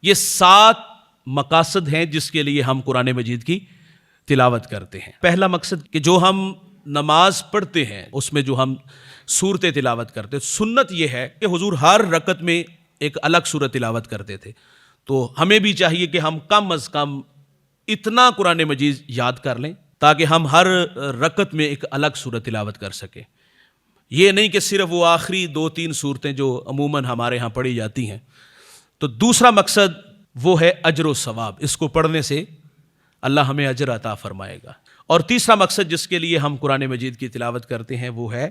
یہ 7 مقاصد ہیں جس کے لیے ہم قرآن مجید کی تلاوت کرتے ہیں۔ پہلا مقصد کہ جو ہم نماز پڑھتے ہیں اس میں جو ہم سورتیں تلاوت کرتے ہیں، سنت یہ ہے کہ حضور ہر رکعت میں ایک الگ سورت تلاوت کرتے تھے، تو ہمیں بھی چاہیے کہ ہم کم از کم اتنا قرآن مجید یاد کر لیں تاکہ ہم ہر رکعت میں ایک الگ سورت تلاوت کر سکیں۔ یہ نہیں کہ صرف وہ آخری 2-3 سورتیں جو عموماً ہمارے ہاں پڑھی جاتی ہیں۔ تو دوسرا مقصد وہ ہے اجر و ثواب، اس کو پڑھنے سے اللہ ہمیں اجر عطا فرمائے گا۔ اور تیسرا مقصد جس کے لیے ہم قرآن مجید کی تلاوت کرتے ہیں وہ ہے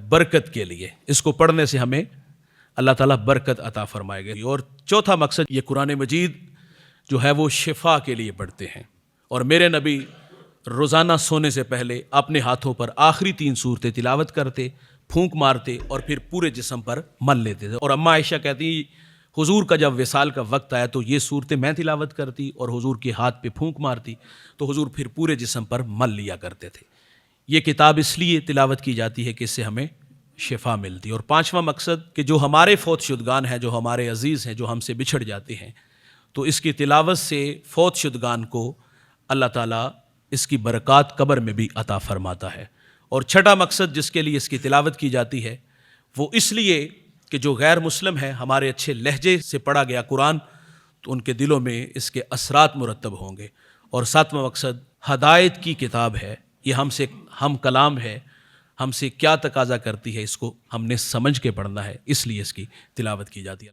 برکت کے لیے، اس کو پڑھنے سے ہمیں اللہ تعالیٰ برکت عطا فرمائے گا۔ اور چوتھا مقصد یہ قرآن مجید جو ہے وہ شفا کے لیے پڑھتے ہیں، اور میرے نبی روزانہ سونے سے پہلے اپنے ہاتھوں پر آخری 3 سورتیں تلاوت کرتے، پھونک مارتے اور پھر پورے جسم پر مل لیتے تھے۔ اور اماں عائشہ کہتی حضور کا جب وصال کا وقت آیا تو یہ صورتیں میں تلاوت کرتی اور حضور کے ہاتھ پہ پھونک مارتی تو حضور پھر پورے جسم پر مل لیا کرتے تھے۔ یہ کتاب اس لیے تلاوت کی جاتی ہے کہ اس سے ہمیں شفا ملتی۔ اور 5واں مقصد کہ جو ہمارے فوت شدگان ہیں، جو ہمارے عزیز ہیں، جو ہم سے بچھڑ جاتے ہیں، تو اس کی تلاوت سے فوت شدگان کو اللہ تعالیٰ اس کی برکات قبر میں بھی عطا فرماتا ہے۔ اور چھٹا مقصد جس کے لیے اس کی تلاوت کی جاتی ہے وہ اس لیے کہ جو غیر مسلم ہیں، ہمارے اچھے لہجے سے پڑھا گیا قرآن، تو ان کے دلوں میں اس کے اثرات مرتب ہوں گے۔ اور 7واں مقصد ہدایت کی کتاب ہے، یہ ہم کلام ہے، ہم سے کیا تقاضا کرتی ہے، اس کو ہم نے سمجھ کے پڑھنا ہے، اس لیے اس کی تلاوت کی جاتی ہے۔